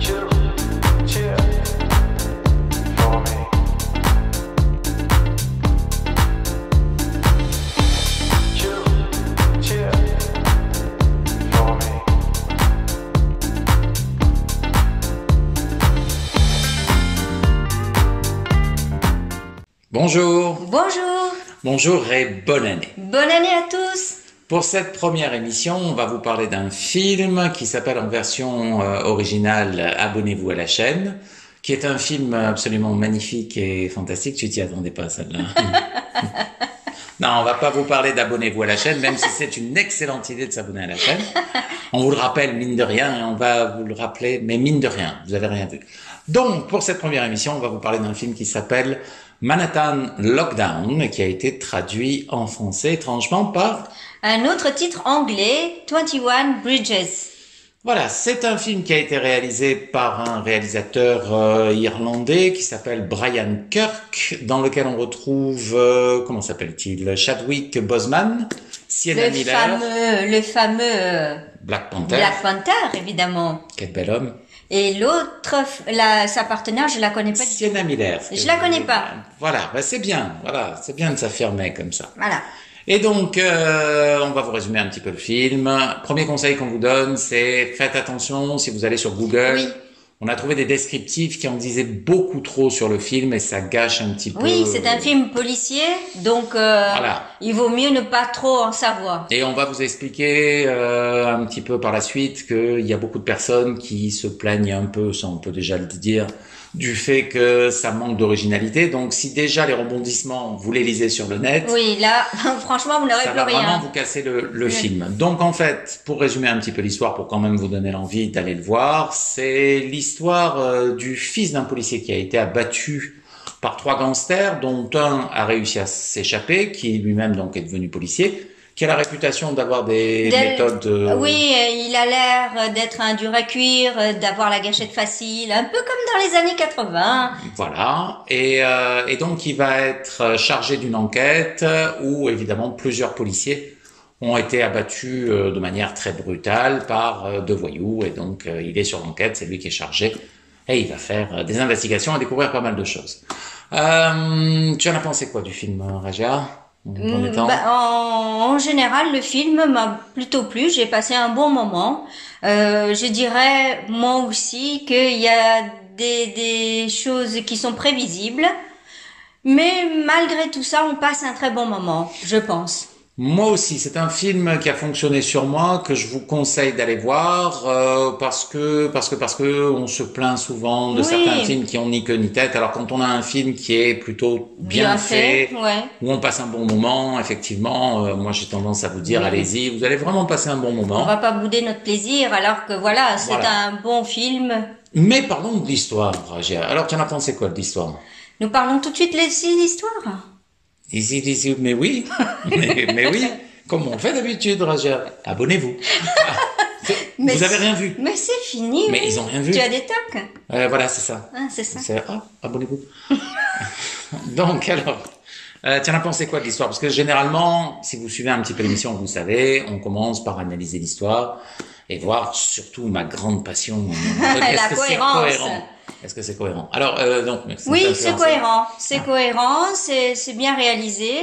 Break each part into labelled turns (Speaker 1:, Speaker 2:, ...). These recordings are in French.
Speaker 1: Bonjour.
Speaker 2: Bonjour.
Speaker 1: Bonjour et bonne année.
Speaker 2: Bonne année à tous.
Speaker 1: Pour cette première émission, on va vous parler d'un film qui s'appelle en version originale Abonnez-vous à la chaîne, qui est un film absolument magnifique et fantastique. Tu t'y attendais pas, celle-là. Non, on va pas vous parler d'Abonnez-vous à la chaîne, même si c'est une excellente idée de s'abonner à la chaîne. On vous le rappelle, mine de rien, et on va vous le rappeler, mais mine de rien, vous avez rien vu. Donc, pour cette première émission, on va vous parler d'un film qui s'appelle Manhattan Lockdown, qui a été traduit en français étrangement par
Speaker 2: un autre titre anglais, 21 Bridges.
Speaker 1: Voilà, c'est un film qui a été réalisé par un réalisateur irlandais qui s'appelle Brian Kirk, dans lequel on retrouve, comment s'appelle-t-il, Chadwick Boseman, Sienna Miller,
Speaker 2: le fameux
Speaker 1: Black Panther,
Speaker 2: évidemment.
Speaker 1: Quel bel homme.
Speaker 2: Et l'autre, sa partenaire, je la connais pas.
Speaker 1: Sienna Miller.
Speaker 2: Je la connais pas.
Speaker 1: Voilà, ben c'est bien, voilà, c'est bien de s'affirmer comme ça.
Speaker 2: Voilà.
Speaker 1: Et donc, on va vous résumer un petit peu le film. Premier conseil qu'on vous donne, c'est faites attention si vous allez sur Google. Oui. On a trouvé des descriptifs qui en disaient beaucoup trop sur le film et ça gâche un petit peu.
Speaker 2: Oui, c'est un film policier, donc voilà. Il vaut mieux ne pas trop en savoir.
Speaker 1: Et on va vous expliquer un petit peu par la suite qu'il y a beaucoup de personnes qui se plaignent un peu, ça on peut déjà le dire, du fait que ça manque d'originalité. Donc si déjà les rebondissements, vous les lisez sur le net.
Speaker 2: Oui, là, franchement, vous n'aurez plus rien.
Speaker 1: Ça va vraiment vous casser le film. Donc en fait, pour résumer un petit peu l'histoire, pour quand même vous donner l'envie d'aller le voir, c'est l'histoire du fils d'un policier qui a été abattu par 3 gangsters, dont un a réussi à s'échapper, qui lui-même donc est devenu policier, qui a la réputation d'avoir des méthodes...
Speaker 2: Oui, il a l'air d'être un dur à cuire, d'avoir la gâchette facile, un peu comme dans les années 80.
Speaker 1: Voilà, et donc il va être chargé d'une enquête où évidemment plusieurs policiers ont été abattus de manière très brutale par 2 voyous, et donc il est sur l'enquête, c'est lui qui est chargé, et il va faire des investigations et découvrir pas mal de choses. Tu en as pensé quoi du film, Raja ?
Speaker 2: En général, le film m'a plutôt plu. J'ai passé un bon moment. Je dirais, moi aussi, qu'il y a des choses qui sont prévisibles. Mais malgré tout ça, on passe un très bon moment, je pense.
Speaker 1: Moi aussi, c'est un film qui a fonctionné sur moi, que je vous conseille d'aller voir, parce que on se plaint souvent de certains films qui ont ni queue ni tête. Alors quand on a un film qui est plutôt bien fait, où on passe un bon moment, effectivement, moi j'ai tendance à vous dire, allez-y, vous allez vraiment passer un bon moment.
Speaker 2: On va pas bouder notre plaisir, alors que voilà, c'est un bon film.
Speaker 1: Mais parlons de l'histoire, Raja. Alors tu en as pensé quoi de l'histoire ?
Speaker 2: Nous parlons tout de suite de l'histoire.
Speaker 1: Mais oui, mais oui, comme on fait d'habitude, Raja. Abonnez-vous. Vous avez rien vu.
Speaker 2: Mais c'est fini.
Speaker 1: Mais ils ont rien vu.
Speaker 2: Tu as des tocs.
Speaker 1: Voilà, c'est ça.
Speaker 2: Ah, c'est ça.
Speaker 1: Abonnez-vous. Donc alors, tu en as pensé quoi de l'histoire ? Parce que généralement, si vous suivez un petit peu l'émission, vous savez, on commence par analyser l'histoire et voir surtout ma grande passion.
Speaker 2: La cohérence.
Speaker 1: Est-ce que c'est cohérent ? Alors, donc,
Speaker 2: oui, c'est cohérent. C'est cohérent, c'est bien réalisé.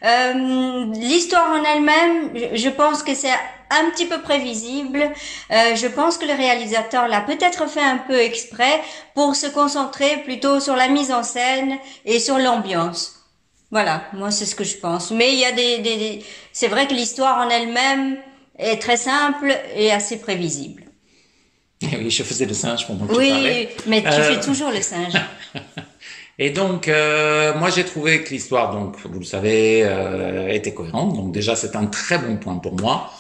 Speaker 2: L'histoire en elle-même, je pense que c'est un petit peu prévisible. Je pense que le réalisateur l'a peut-être fait un peu exprès pour se concentrer plutôt sur la mise en scène et sur l'ambiance. Voilà, moi c'est ce que je pense. Mais il y a c'est vrai que l'histoire en elle-même est très simple et assez prévisible.
Speaker 1: Oui, je faisais le singe pendant que tu parlais.
Speaker 2: Oui, mais tu fais toujours le singe.
Speaker 1: Et donc, moi j'ai trouvé que l'histoire, donc vous le savez, était cohérente. Donc déjà, c'est un très bon point pour moi.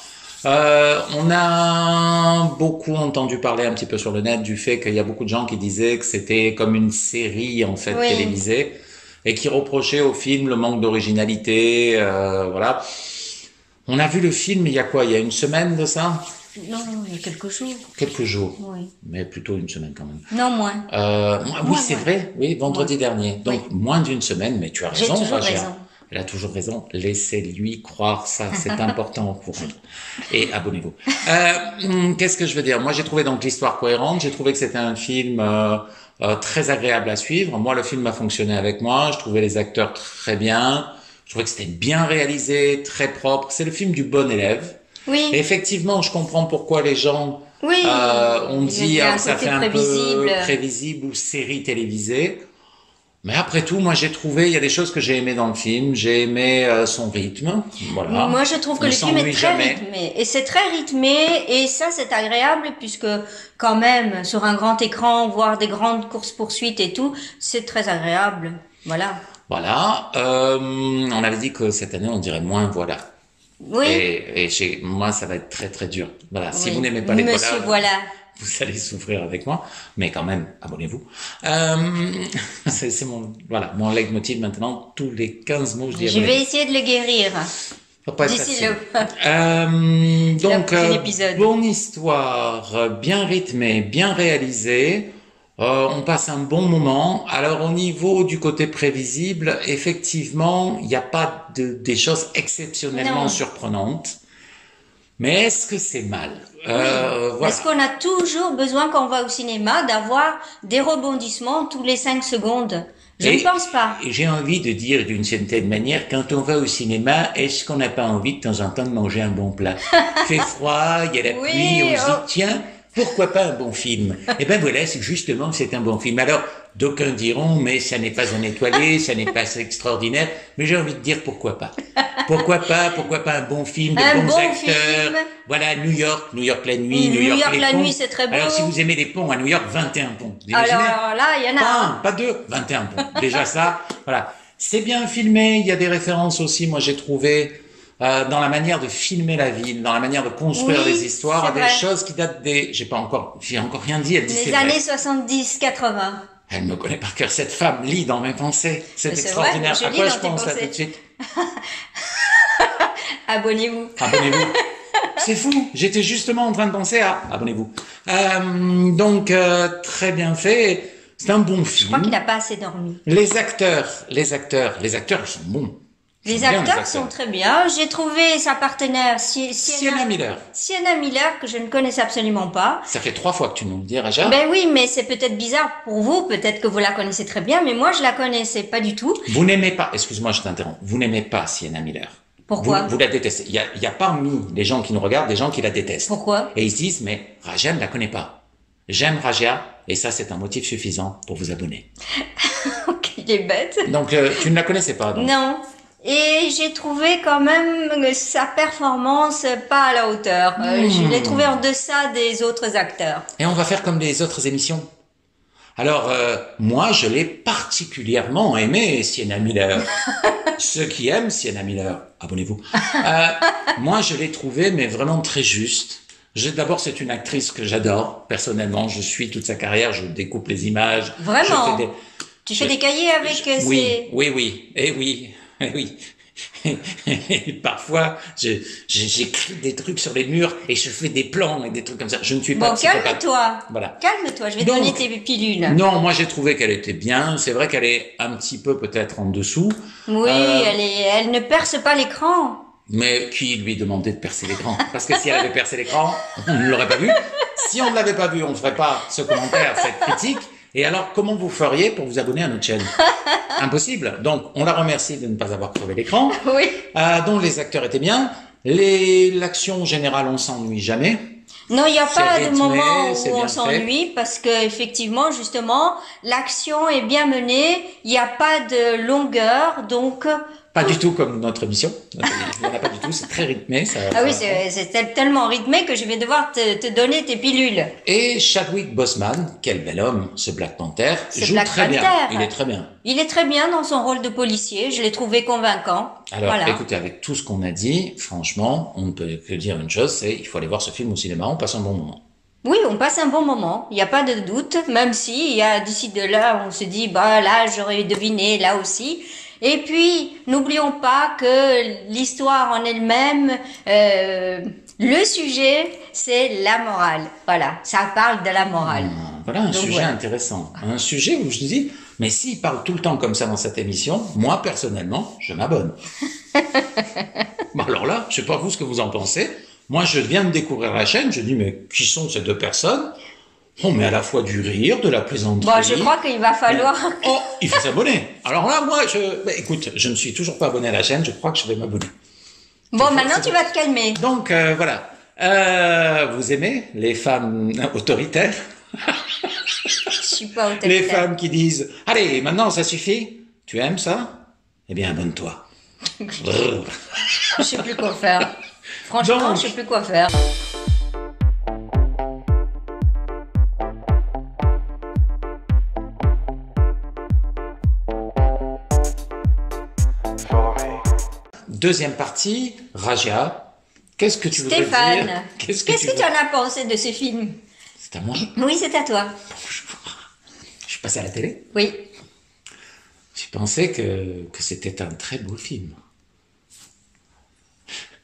Speaker 1: On a beaucoup entendu parler un petit peu sur le net du fait qu'il y a beaucoup de gens qui disaient que c'était comme une série en fait télévisée et qui reprochaient au film le manque d'originalité. Voilà. On a vu le film il y a quoi ? Il y a une semaine de ça ?
Speaker 2: Non, il y a quelques jours.
Speaker 1: Quelques jours,
Speaker 2: oui.
Speaker 1: Mais plutôt une semaine quand même.
Speaker 2: Non, moins.
Speaker 1: Oui, c'est vrai, oui, vendredi dernier. Donc, moins d'une semaine, mais tu as raison.
Speaker 2: J'ai toujours raison.
Speaker 1: Elle a toujours raison. Laissez-lui croire ça. C'est important pour elle. Et abonnez-vous. Qu'est-ce que je veux dire? Moi, j'ai trouvé donc l'histoire cohérente. J'ai trouvé que c'était un film très agréable à suivre. Moi, le film a fonctionné avec moi. Je trouvais les acteurs très bien. Je trouvais que c'était bien réalisé, très propre. C'est le film du bon élève.
Speaker 2: Oui.
Speaker 1: Et effectivement, je comprends pourquoi les gens
Speaker 2: Oui.
Speaker 1: on dit
Speaker 2: Il y a un
Speaker 1: ça
Speaker 2: côté
Speaker 1: fait un
Speaker 2: prévisible.
Speaker 1: peu prévisible ou série télévisée. Mais après tout, moi j'ai trouvé, il y a des choses que j'ai aimées dans le film. J'ai aimé son rythme. Voilà.
Speaker 2: Moi, je trouve que
Speaker 1: On
Speaker 2: le film est
Speaker 1: s'ennuie
Speaker 2: très
Speaker 1: jamais.
Speaker 2: rythmé. Et c'est très rythmé. Et ça, c'est agréable puisque quand même, sur un grand écran, voir des grandes courses-poursuites et tout, c'est très agréable. Voilà.
Speaker 1: Voilà. On avait dit que cette année on dirait moins voilà.
Speaker 2: Oui.
Speaker 1: Et moi ça va être très très dur. Voilà. Si
Speaker 2: Oui.
Speaker 1: vous n'aimez pas les
Speaker 2: Monsieur, voilà.
Speaker 1: vous allez souffrir avec moi, mais quand même, abonnez-vous. C'est mon leitmotiv maintenant. Tous les 15 mots, je dis
Speaker 2: Je
Speaker 1: abonnez-vous.
Speaker 2: vais essayer de le guérir
Speaker 1: Ça va pas être
Speaker 2: d'ici
Speaker 1: facile.
Speaker 2: le
Speaker 1: Donc,
Speaker 2: prochain épisode.
Speaker 1: bonne histoire, bien rythmée, bien réalisée. On passe un bon moment. Alors, au niveau du côté prévisible, effectivement, il n'y a pas des choses exceptionnellement
Speaker 2: Non.
Speaker 1: surprenantes. Mais est-ce que c'est mal? Voilà.
Speaker 2: Est-ce qu'on a toujours besoin, quand on va au cinéma, d'avoir des rebondissements tous les 5 secondes? Je
Speaker 1: Et-
Speaker 2: ne pense pas.
Speaker 1: Et j'ai envie de dire d'une certaine manière, quand on va au cinéma, est-ce qu'on n'a pas envie de temps en temps de manger un bon plat? Il fait froid, il y a la
Speaker 2: Oui,
Speaker 1: pluie, on se
Speaker 2: oh.
Speaker 1: dit, tiens, pourquoi pas un bon film? Eh ben voilà, c'est justement, c'est un bon film. Alors, d'aucuns diront, mais ça n'est pas un étoilé, ça n'est pas extraordinaire, mais j'ai envie de dire, pourquoi pas? Pourquoi pas un bon film, de
Speaker 2: Un
Speaker 1: bons
Speaker 2: bon
Speaker 1: acteurs?
Speaker 2: film.
Speaker 1: Voilà, New York la nuit, New
Speaker 2: New
Speaker 1: York
Speaker 2: York
Speaker 1: les
Speaker 2: la
Speaker 1: ponts.
Speaker 2: nuit, c'est très beau.
Speaker 1: Alors, si vous aimez les ponts à New York, 21 ponts. Vous imaginez?
Speaker 2: Alors là, il y en a
Speaker 1: Pas
Speaker 2: un.
Speaker 1: un, pas deux, 21 ponts. Déjà ça, voilà. C'est bien filmé, il y a des références aussi, moi j'ai trouvé, dans la manière de filmer la ville, dans la manière de construire
Speaker 2: Oui,
Speaker 1: les histoires,
Speaker 2: c'est
Speaker 1: des
Speaker 2: vrai.
Speaker 1: choses qui datent j'ai encore rien dit, elle dit c'est
Speaker 2: Les
Speaker 1: vrai.
Speaker 2: années 70-80.
Speaker 1: Elle me connaît par cœur, cette femme lit dans mes pensées, c'est
Speaker 2: Mais c'est
Speaker 1: extraordinaire.
Speaker 2: vrai, je
Speaker 1: À
Speaker 2: lis
Speaker 1: quoi
Speaker 2: dans
Speaker 1: je
Speaker 2: tes
Speaker 1: pense là
Speaker 2: pensées.
Speaker 1: tout de suite?
Speaker 2: Abonnez-vous.
Speaker 1: Abonnez-vous. C'est fou, j'étais justement en train de penser à abonnez-vous. Donc très bien fait, c'est un bon
Speaker 2: Je
Speaker 1: film.
Speaker 2: crois qu'il n'a pas assez dormi.
Speaker 1: Les acteurs, ils sont bons. Ils
Speaker 2: Les
Speaker 1: sont bien,
Speaker 2: acteurs sont très bien. J'ai trouvé sa partenaire,
Speaker 1: Sienna Miller.
Speaker 2: Sienna Miller, que je ne connaissais absolument pas.
Speaker 1: Ça fait 3 fois que tu nous le dis, Raja.
Speaker 2: Ben oui, mais c'est peut-être bizarre pour vous, peut-être que vous la connaissez très bien, mais moi je la connaissais pas du tout.
Speaker 1: Vous n'aimez pas, excuse-moi, je t'interromps. Vous n'aimez pas Sienna Miller.
Speaker 2: Pourquoi?
Speaker 1: Vous la détestez. Il y a parmi les gens qui nous regardent des gens qui la détestent.
Speaker 2: Pourquoi?
Speaker 1: Et ils se disent, mais Raja ne la connaît pas. J'aime Raja, et ça c'est un motif suffisant pour vous abonner.
Speaker 2: Ok, il est bête.
Speaker 1: Donc tu ne la connaissais pas, donc.
Speaker 2: Non. Et j'ai trouvé quand même sa performance pas à la hauteur. Je l'ai trouvé en deçà des autres acteurs.
Speaker 1: Et on va faire comme les autres émissions. Alors, moi, je l'ai particulièrement aimé, Sienna Miller. Ceux qui aiment Sienna Miller, abonnez-vous. Moi, je l'ai trouvé, mais vraiment très juste. D'abord, c'est une actrice que j'adore. Personnellement, je suis toute sa carrière, je découpe les images.
Speaker 2: Vraiment?
Speaker 1: Je fais
Speaker 2: Tu fais des cahiers avec ces...
Speaker 1: oui. Et oui. Et parfois, j'écris des trucs sur les murs et je fais des plans et des trucs comme ça. Je ne suis pas
Speaker 2: Bon,
Speaker 1: psychopathe.
Speaker 2: calme-toi.
Speaker 1: Voilà.
Speaker 2: Calme-toi, je vais
Speaker 1: Donc,
Speaker 2: donner tes pilules.
Speaker 1: Non, moi j'ai trouvé qu'elle était bien. C'est vrai qu'elle est un petit peu peut-être en dessous.
Speaker 2: Oui, elle ne perce pas l'écran.
Speaker 1: Mais qui lui demandait de percer l'écran? Parce que si elle avait percé l'écran, on ne l'aurait pas vu. Si on ne l'avait pas vu, on ne ferait pas ce commentaire, cette critique. Et alors, comment vous feriez pour vous abonner à notre chaîne? Impossible. Donc, on la remercie de ne pas avoir crevé l'écran.
Speaker 2: Oui.
Speaker 1: Donc, les acteurs étaient bien. L'action générale, on s'ennuie jamais.
Speaker 2: Non, il n'y a
Speaker 1: C'est
Speaker 2: pas de
Speaker 1: rythmé,
Speaker 2: moment
Speaker 1: c'est
Speaker 2: où
Speaker 1: bien
Speaker 2: on s'ennuie parce que effectivement, justement, l'action est bien menée. Il n'y a pas de longueur, donc.
Speaker 1: Pas du tout comme notre émission. Il n'y en a pas du tout. C'est très rythmé.
Speaker 2: Ah oui, c'est tellement rythmé que je vais devoir te donner tes pilules.
Speaker 1: Et Chadwick Boseman, quel bel homme, ce Black Panther,
Speaker 2: Ce
Speaker 1: joue
Speaker 2: Black
Speaker 1: très bien.
Speaker 2: Panther.
Speaker 1: Il est très bien.
Speaker 2: Il est très bien dans son rôle de policier. Je l'ai trouvé convaincant.
Speaker 1: Alors,
Speaker 2: voilà.
Speaker 1: écoutez, avec tout ce qu'on a dit, franchement, on ne peut que dire une chose, c'est il faut aller voir ce film au cinéma, on passe un bon moment.
Speaker 2: Oui, on passe un bon moment, il n'y a pas de doute, même si il y a d'ici de là, on se dit, bah là, j'aurais deviné, là aussi. Et puis, n'oublions pas que l'histoire en elle-même, le sujet, c'est la morale. Voilà, ça parle de la morale.
Speaker 1: voilà un
Speaker 2: Donc,
Speaker 1: sujet
Speaker 2: ouais.
Speaker 1: intéressant. Un sujet où je dis, mais s'il parle tout le temps comme ça dans cette émission, moi, personnellement, je m'abonne. Bon, alors là, je sais pas vous ce que vous en pensez. Moi, je viens de découvrir la chaîne, je dis, mais qui sont ces deux personnes? On met à la fois du rire, de la plaisanterie.
Speaker 2: Bon, je crois qu'il va falloir...
Speaker 1: Oh, il faut s'abonner. Alors là, moi, écoute, je ne suis toujours pas abonné à la chaîne, je crois que je vais m'abonner.
Speaker 2: Bon, maintenant tu vas te calmer.
Speaker 1: Donc, voilà. Vous aimez les femmes autoritaires?
Speaker 2: Je suis pas autoritaire.
Speaker 1: Les femmes qui disent, allez, maintenant ça suffit? Tu aimes ça? Eh bien, abonne-toi.
Speaker 2: Je sais plus quoi faire. Franchement,
Speaker 1: Donc,
Speaker 2: je sais plus quoi faire.
Speaker 1: deuxième partie, Raja, qu'est-ce que tu voudrais
Speaker 2: Stéphane,
Speaker 1: dire?
Speaker 2: qu'est-ce que tu en as pensé de ce film?
Speaker 1: C'est à moi.
Speaker 2: Oui, c'est à toi.
Speaker 1: Je suis passé à la télé.
Speaker 2: Oui.
Speaker 1: J'ai pensé que c'était un très beau film.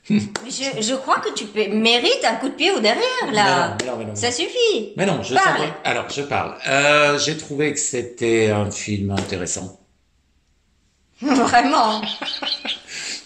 Speaker 2: Je crois que tu mérites un coup de pied au derrière, là.
Speaker 1: Mais non.
Speaker 2: Ça suffit.
Speaker 1: Mais non, je
Speaker 2: Parle.
Speaker 1: savais. Alors, je parle. J'ai trouvé que c'était un film intéressant.
Speaker 2: Vraiment.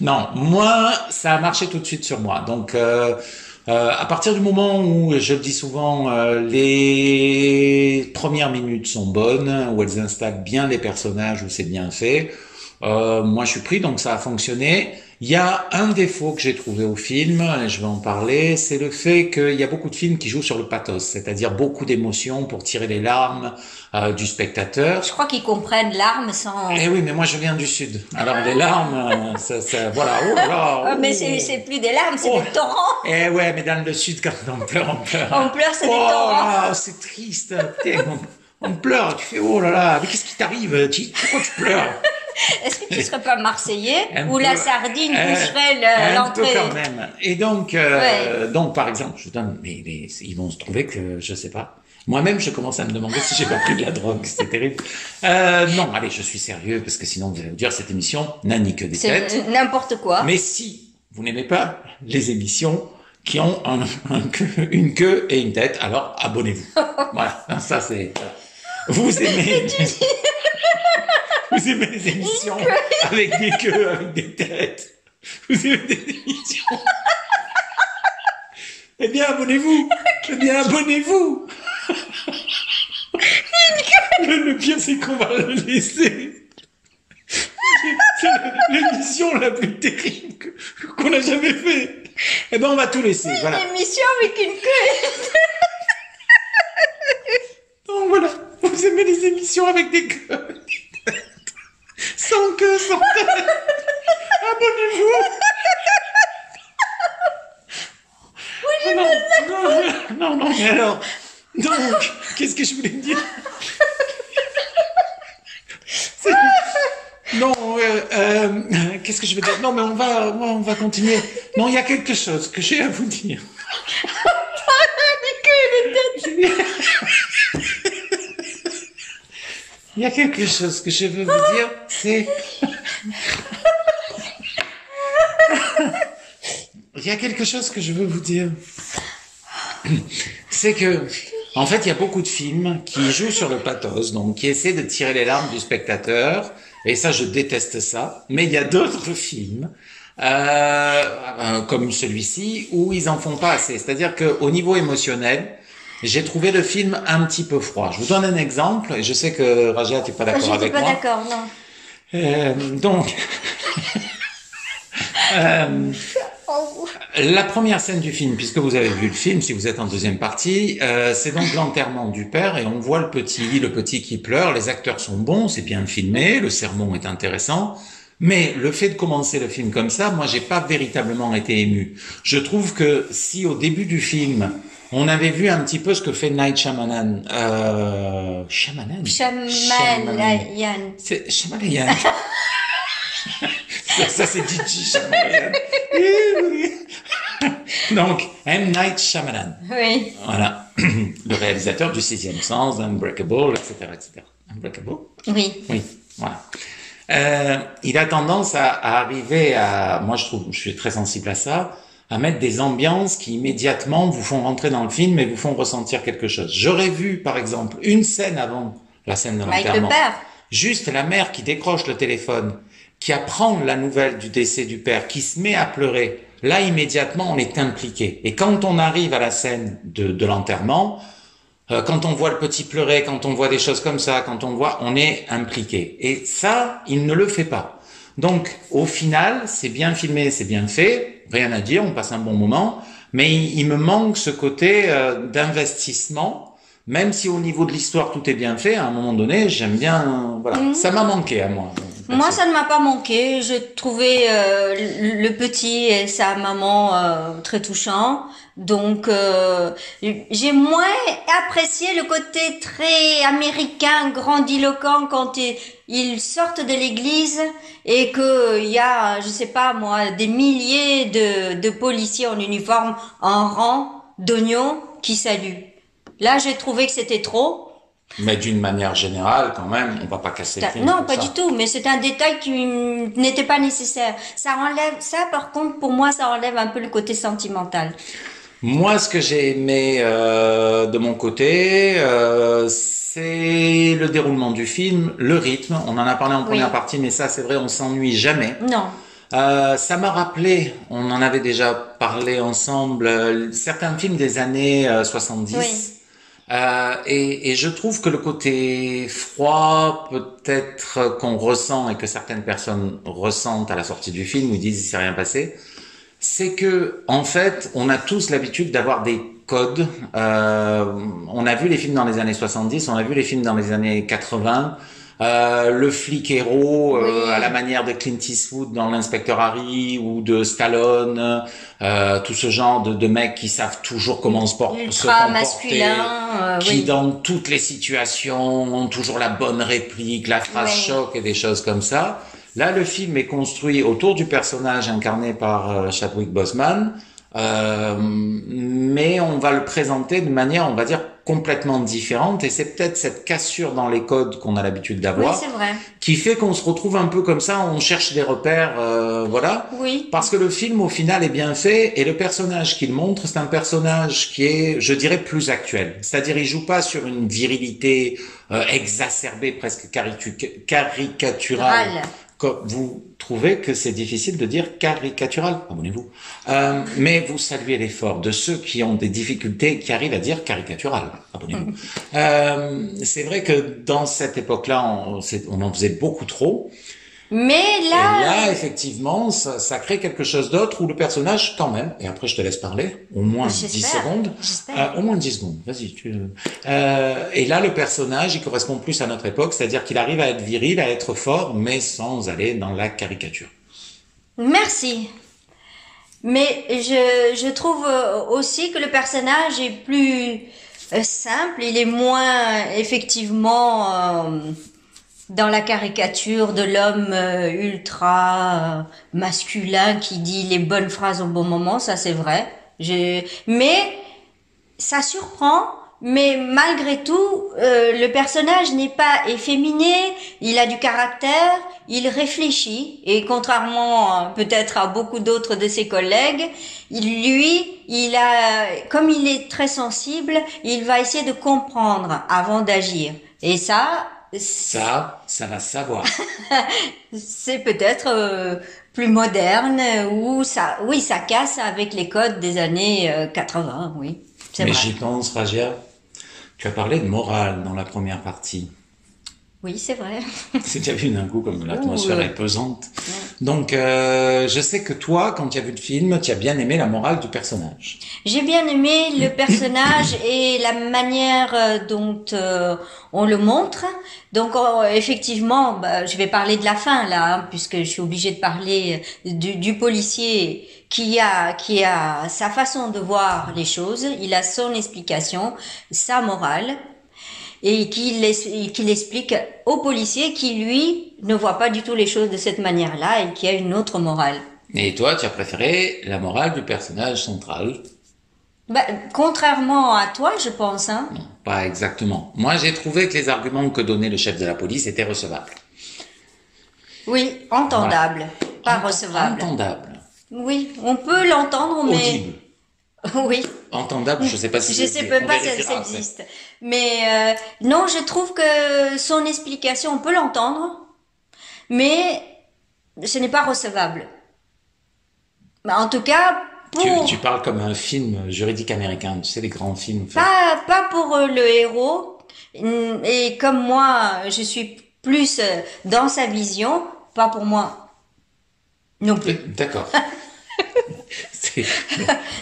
Speaker 1: Non, moi, ça a marché tout de suite sur moi. Donc, à partir du moment où, je le dis souvent, les premières minutes sont bonnes, où elles installent bien les personnages, où c'est bien fait, moi je suis pris, donc ça a fonctionné. Il y a un défaut que j'ai trouvé au film, et je vais en parler, c'est le fait qu'il y a beaucoup de films qui jouent sur le pathos, c'est-à-dire beaucoup d'émotions pour tirer les larmes du spectateur.
Speaker 2: Je crois qu'ils comprennent l'arme sans...
Speaker 1: Eh oui, mais moi je viens du Sud. Alors les larmes, voilà, oh là là.
Speaker 2: Ah, mais
Speaker 1: oh.
Speaker 2: c'est plus des larmes, c'est
Speaker 1: Oh.
Speaker 2: des torrents.
Speaker 1: Eh ouais, mais dans le Sud, quand on pleure, on pleure.
Speaker 2: On pleure, c'est des
Speaker 1: Oh
Speaker 2: torrents.
Speaker 1: là, c'est triste. Putain, on pleure, tu fais, oh là là, mais qu'est-ce qui t'arrive? Pourquoi tu pleures?
Speaker 2: Est-ce que tu serais pas marseillais
Speaker 1: Un
Speaker 2: ou
Speaker 1: peu.
Speaker 2: la sardine pousserait
Speaker 1: Un peu
Speaker 2: l'entrée?
Speaker 1: quand même. Et donc,
Speaker 2: Ouais.
Speaker 1: donc par exemple, je donne, mais ils vont se trouver que, je sais pas. Moi-même, je commence à me demander si j'ai pas pris de la drogue. C'est terrible. Non, allez, je suis sérieux parce que sinon vous allez vous dire cette émission n'a ni que des têtes.
Speaker 2: C'est n'importe quoi.
Speaker 1: Mais si vous n'aimez pas les émissions qui ont une queue et une tête, alors abonnez-vous. Voilà, ça c'est... Vous aimez... Vous aimez les émissions avec des queues, avec des têtes. Vous aimez des émissions... Eh bien, abonnez-vous. Eh bien, abonnez-vous. Le pire, c'est qu'on va le laisser. C'est l'émission la plus terrible qu'on a jamais fait. Eh ben, on va tout laisser, voilà.
Speaker 2: Une émission avec une queue.
Speaker 1: Donc voilà, vous aimez les émissions avec des queues. Sans queue, sans tête. Abonnez-vous. Non, mais alors. Donc, qu'est-ce que je voulais dire? C'est- Non, qu'est-ce que je veux dire? Non, mais on va continuer. Non, il y a quelque chose que j'ai à vous dire. Il y a quelque chose que je veux vous dire, c'est... Il y a quelque chose que je veux vous dire. C'est que, en fait, il y a beaucoup de films qui jouent sur le pathos, donc qui essaient de tirer les larmes du spectateur, et ça, je déteste ça. Mais il y a d'autres films, comme celui-ci, où ils en font pas assez. C'est-à-dire qu'au niveau émotionnel, j'ai trouvé le film un petit peu froid. Je vous donne un exemple, et je sais que Raja, tu n'es pas d'accord
Speaker 2: Je
Speaker 1: avec
Speaker 2: suis pas
Speaker 1: moi.
Speaker 2: d'accord, non.
Speaker 1: Donc, la première scène du film, puisque vous avez vu le film, si vous êtes en deuxième partie, c'est donc l'enterrement du père et on voit le petit qui pleure. Les acteurs sont bons, c'est bien filmé, le sermon est intéressant. Mais le fait de commencer le film comme ça, moi, j'ai pas véritablement été ému. Je trouve que si au début du film, on avait vu un petit peu ce que fait Night Shyamalan, Shyamalan?
Speaker 2: Shyamalan.
Speaker 1: C'est Shyamalan. Ça c'est Gigi Shyamalan. Donc, M. Night Shyamalan.
Speaker 2: Oui.
Speaker 1: Voilà. Le réalisateur du Sixième Sens, Unbreakable, etc., etc. Unbreakable?
Speaker 2: Oui.
Speaker 1: Oui, voilà. Il a tendance à arriver à, moi je suis très sensible à ça, à mettre des ambiances qui immédiatement vous font rentrer dans le film et vous font ressentir quelque chose. J'aurais vu, par exemple, une scène avant la scène de
Speaker 2: Avec le
Speaker 1: l'enterrement.
Speaker 2: père.
Speaker 1: Juste la mère qui décroche le téléphone, qui apprend la nouvelle du décès du père, qui se met à pleurer. Là, immédiatement, on est impliqué. Et quand on arrive à la scène de l'enterrement, quand on voit le petit pleurer, quand on voit des choses comme ça, quand on voit, on est impliqué. Et ça, il ne le fait pas. Donc, au final, c'est bien filmé, c'est bien fait, rien à dire, on passe un bon moment, mais il me manque ce côté d'investissement, même si au niveau de l'histoire tout est bien fait, à un moment donné, j'aime bien, voilà, ça m'a manqué à moi.
Speaker 2: Moi, ça ne m'a pas manqué. Je trouvais le petit et sa maman très touchants. Donc, j'ai moins apprécié le côté très américain, grandiloquent quand ils sortent de l'église et que il y a, je sais pas moi, des milliers de policiers en uniforme en rang d'oignons qui saluent. Là, j'ai trouvé que c'était trop.
Speaker 1: Mais d'une manière générale, quand même, on va pas casser le film.
Speaker 2: Non,
Speaker 1: pour
Speaker 2: pas
Speaker 1: ça.
Speaker 2: du tout, mais c'est un détail qui n'était pas nécessaire. Ça par contre, pour moi, ça enlève un peu le côté sentimental.
Speaker 1: Moi, ce que j'ai aimé de mon côté, c'est le déroulement du film, le rythme. On en a parlé en première partie, mais ça, c'est vrai, on s'ennuie jamais.
Speaker 2: Non.
Speaker 1: Ça m'a rappelé, on en avait déjà parlé ensemble, certains films des années 70.
Speaker 2: Oui.
Speaker 1: Et je trouve que le côté froid, peut-être qu'on ressent et que certaines personnes ressentent à la sortie du film, où ils disent il s'est rien passé, c'est que en fait, on a tous l'habitude d'avoir des codes. On a vu les films dans les années 70, on a vu les films dans les années 80. Le flic héros à la manière de Clint Eastwood dans l'Inspecteur Harry ou de Stallone, tout ce genre de mecs qui savent toujours comment se
Speaker 2: Ultra
Speaker 1: comporter,
Speaker 2: masculin,
Speaker 1: qui dans toutes les situations ont toujours la bonne réplique, la phrase choc et des choses comme ça. Là, le film est construit autour du personnage incarné par Chadwick Boseman, mais on va le présenter de manière, on va dire, complètement différente, et c'est peut-être cette cassure dans les codes qu'on a l'habitude d'avoir,
Speaker 2: Oui, c'est vrai.
Speaker 1: qui fait qu'on se retrouve un peu comme ça, on cherche des repères, voilà.
Speaker 2: Oui.
Speaker 1: Parce que le film, au final, est bien fait, et le personnage qu'il montre, c'est un personnage qui est, je dirais, plus actuel. C'est-à-dire, il joue pas sur une virilité exacerbée, presque caricaturale. Vous trouvez que c'est difficile de dire caricatural, abonnez-vous. Mais vous saluez l'effort de ceux qui ont des difficultés, qui arrivent à dire caricatural, abonnez-vous. C'est vrai que dans cette époque-là, on en faisait beaucoup trop.
Speaker 2: Mais
Speaker 1: Et là, effectivement, ça crée quelque chose d'autre où le personnage, quand même, et après je te laisse parler, au moins 10 secondes. Au moins 10 secondes, vas-y. Et là, le personnage, il correspond plus à notre époque, c'est-à-dire qu'il arrive à être viril, à être fort, mais sans aller dans la caricature.
Speaker 2: Merci. Mais je trouve aussi que le personnage est plus simple, il est moins effectivement dans la caricature de l'homme ultra masculin qui dit les bonnes phrases au bon moment, ça c'est vrai. Mais ça surprend, mais malgré tout, le personnage n'est pas efféminé, il a du caractère, il réfléchit, et contrairement peut-être à beaucoup d'autres de ses collègues, comme il est très sensible, il va essayer de comprendre avant d'agir. Et ça
Speaker 1: va savoir.
Speaker 2: C'est peut-être plus moderne ou ça casse avec les codes des années 80, oui. C'est
Speaker 1: Mais
Speaker 2: vrai.
Speaker 1: j'y pense, Raja. Tu as parlé de morale dans la première partie.
Speaker 2: Oui, c'est vrai.
Speaker 1: C'est déjà vu d'un coup comme l'atmosphère est pesante. Ouais. Donc, je sais que toi, quand tu as vu le film, tu as bien aimé la morale du personnage.
Speaker 2: J'ai bien aimé le personnage et la manière dont on le montre. Donc, effectivement, je vais parler de la fin là, hein, puisque je suis obligée de parler du policier qui a sa façon de voir les choses. Il a son explication, sa morale. Et qu'il explique au policier qui, lui, ne voit pas du tout les choses de cette manière-là et qui a une autre morale.
Speaker 1: Et toi, tu as préféré la morale du personnage central?
Speaker 2: Contrairement à toi, je pense. Hein.
Speaker 1: Non, pas exactement. Moi, j'ai trouvé que les arguments que donnait le chef de la police étaient recevables.
Speaker 2: Oui, entendable, pas recevable.
Speaker 1: Entendable.
Speaker 2: Oui, on peut l'entendre, mais
Speaker 1: Audible.
Speaker 2: oui.
Speaker 1: Entendable, je sais pas si
Speaker 2: Je sais même pas si ça existe. Mais non, je trouve que son explication, on peut l'entendre, mais ce n'est pas recevable. En tout cas,
Speaker 1: Tu parles comme un film juridique américain, tu sais, les grands films.
Speaker 2: pas pour le héros. Et comme moi, je suis plus dans sa vision, pas pour moi non plus.
Speaker 1: D'accord. C'est-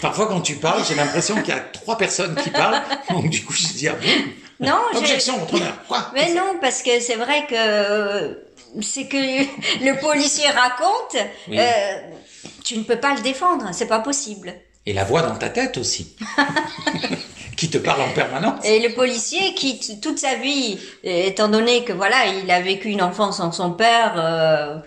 Speaker 1: Parfois, quand tu parles, j'ai l'impression qu'il y a 3 personnes qui parlent. Donc, du coup, je dis, ah bon?
Speaker 2: Non,
Speaker 1: Objection, votre honneur. Quoi?
Speaker 2: mais non, parce que c'est vrai que c'est que le policier raconte,
Speaker 1: Oui.
Speaker 2: tu ne peux pas le défendre, c'est pas possible.
Speaker 1: Et la voix dans ta tête aussi. Qui te parle en permanence.
Speaker 2: Et le policier qui toute sa vie, étant donné que voilà, il a vécu une enfance sans son père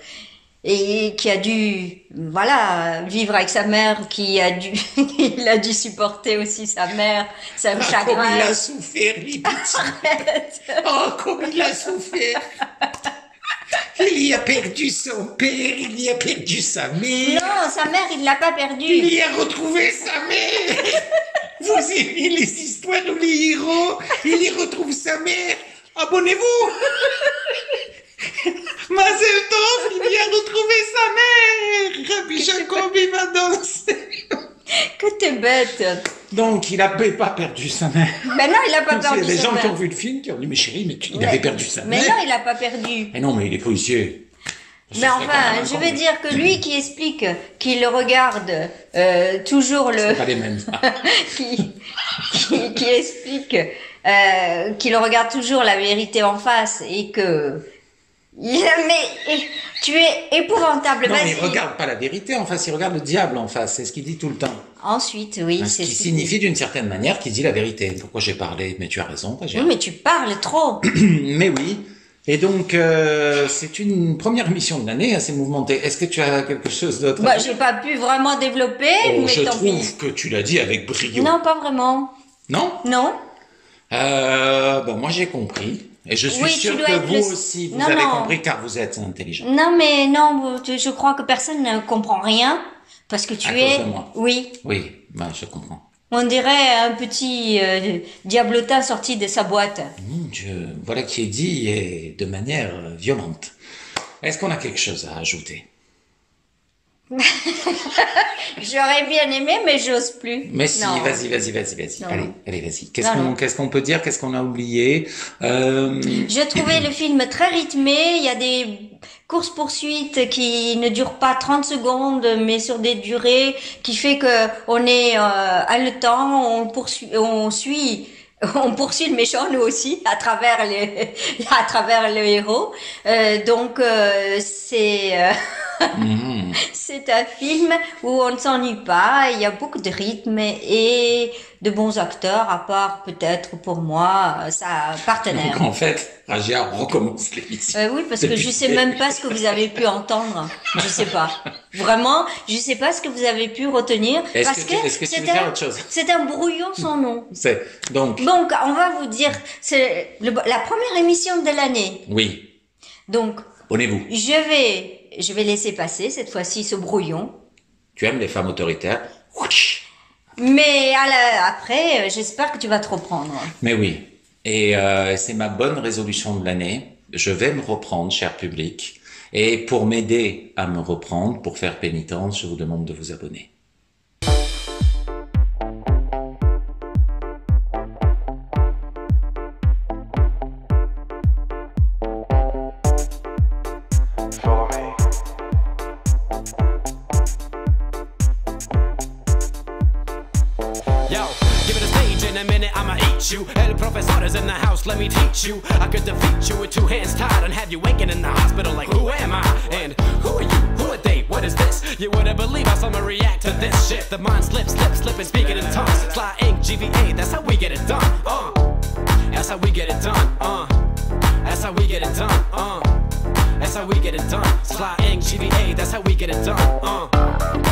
Speaker 2: et qui a dû voilà vivre avec sa mère, il a dû supporter aussi sa mère, sa
Speaker 1: Comme
Speaker 2: chagrin.
Speaker 1: il a souffert, Lipiti. Oh, comme il a souffert. Il y a perdu son père, il y a perdu sa mère.
Speaker 2: Non, sa mère, il l'a pas perdue.
Speaker 1: Il y a retrouvé sa mère. Vous aimez les histoires où les héros, il y retrouve sa mère. Abonnez-vous. Mazel Tov, il y a retrouvé sa mère. Rabbi Jacob, il va danser.
Speaker 2: Que t'es bête.
Speaker 1: Donc, il n'avait pas perdu sa mère.
Speaker 2: Ben non, il a pas
Speaker 1: Il y
Speaker 2: perdu
Speaker 1: a des
Speaker 2: sa
Speaker 1: gens qui
Speaker 2: mère.
Speaker 1: ont vu le film qui ont dit, mais chérie, mais il avait perdu sa
Speaker 2: Mais
Speaker 1: mère.
Speaker 2: non, il a pas perdu.
Speaker 1: Mais non, mais il est policier.
Speaker 2: Mais enfin, je veux dire que lui qui explique qu'il regarde toujours
Speaker 1: C'est pas les mêmes.
Speaker 2: qui explique qu'il regarde toujours la vérité en face et que mais tu es épouvantable.
Speaker 1: Non,
Speaker 2: Vas-y.
Speaker 1: il regarde pas la vérité en face, il regarde le diable en face. C'est ce qu'il dit tout le temps.
Speaker 2: Ensuite, oui,
Speaker 1: Ce
Speaker 2: c'est
Speaker 1: qui
Speaker 2: ce
Speaker 1: signifie d'une certaine manière qu'il dit la vérité. Pourquoi j'ai parlé? Mais tu as raison,
Speaker 2: Oui, mais tu parles trop.
Speaker 1: Mais oui. Et donc, c'est une première émission de l'année assez mouvementée. Est-ce que tu as quelque chose d'autre?
Speaker 2: Bah, j'ai pas pu vraiment développer,
Speaker 1: Oh,
Speaker 2: mais
Speaker 1: je
Speaker 2: tant pis.
Speaker 1: trouve que tu l'as dit avec brio.
Speaker 2: Non, pas vraiment.
Speaker 1: Non?
Speaker 2: Non.
Speaker 1: Ben, moi j'ai compris. Et je suis
Speaker 2: Oui,
Speaker 1: sûr
Speaker 2: tu dois
Speaker 1: que
Speaker 2: être
Speaker 1: vous
Speaker 2: le-
Speaker 1: aussi, vous
Speaker 2: Non,
Speaker 1: avez
Speaker 2: non.
Speaker 1: compris car vous êtes intelligent.
Speaker 2: Non, mais non, je crois que personne ne comprend rien parce que tu
Speaker 1: À
Speaker 2: es.
Speaker 1: cause de moi.
Speaker 2: Oui.
Speaker 1: Oui, ben, je comprends.
Speaker 2: On dirait un petit diablotin sorti de sa boîte.
Speaker 1: Mon Dieu, voilà qui est dit et de manière violente. Est-ce qu'on a quelque chose à ajouter?
Speaker 2: J'aurais bien aimé, mais j'ose plus.
Speaker 1: Mais si,
Speaker 2: Non.
Speaker 1: vas-y.
Speaker 2: Non.
Speaker 1: Allez, vas-y.
Speaker 2: Non.
Speaker 1: Qu'est-ce qu'on peut dire? Qu'est-ce qu'on a oublié?
Speaker 2: J'ai trouvé le film très rythmé. Il y a des courses-poursuites qui ne durent pas 30 secondes, mais sur des durées qui fait que on est haletant, on poursuit on poursuit le méchant nous aussi à travers à travers le héros. C'est un film où on ne s'ennuie pas, il y a beaucoup de rythme et de bons acteurs, à part peut-être pour moi sa partenaire.
Speaker 1: Donc en fait, Raja recommence l'émission.
Speaker 2: Oui, parce que je sais même pas ce que vous avez pu entendre. Je sais pas. Vraiment, je sais pas ce que vous avez pu retenir. Parce que
Speaker 1: est-ce que tu veux faire autre chose?
Speaker 2: c'est un brouillon sans nom.
Speaker 1: Donc,
Speaker 2: On va vous dire, c'est la première émission de l'année.
Speaker 1: oui,
Speaker 2: Donc,
Speaker 1: abonnez-vous.
Speaker 2: je vais laisser passer cette fois-ci ce brouillon.
Speaker 1: Tu aimes les femmes autoritaires? Ouach.
Speaker 2: Mais après, j'espère que tu vas te reprendre.
Speaker 1: Mais oui. Et c'est ma bonne résolution de l'année. Je vais me reprendre, cher public. Et pour m'aider à me reprendre, pour faire pénitence, je vous demande de vous abonner.
Speaker 3: Follow me.
Speaker 4: Yo, give it a stage in a minute, I'ma eat you. El professor is in the house, let me teach you. I could defeat you with 2 hands tied and have you waking in the hospital like, who am I? And who are you? Who are they? What is this? You wouldn't believe how someone react to this shit. The mind slips, and speaking in tongues. Sly ink, GVA, that's how we get it done. That's how we get it done. That's how we get it done. That's how we get it done. Sly ink, GVA, that's how we get it done.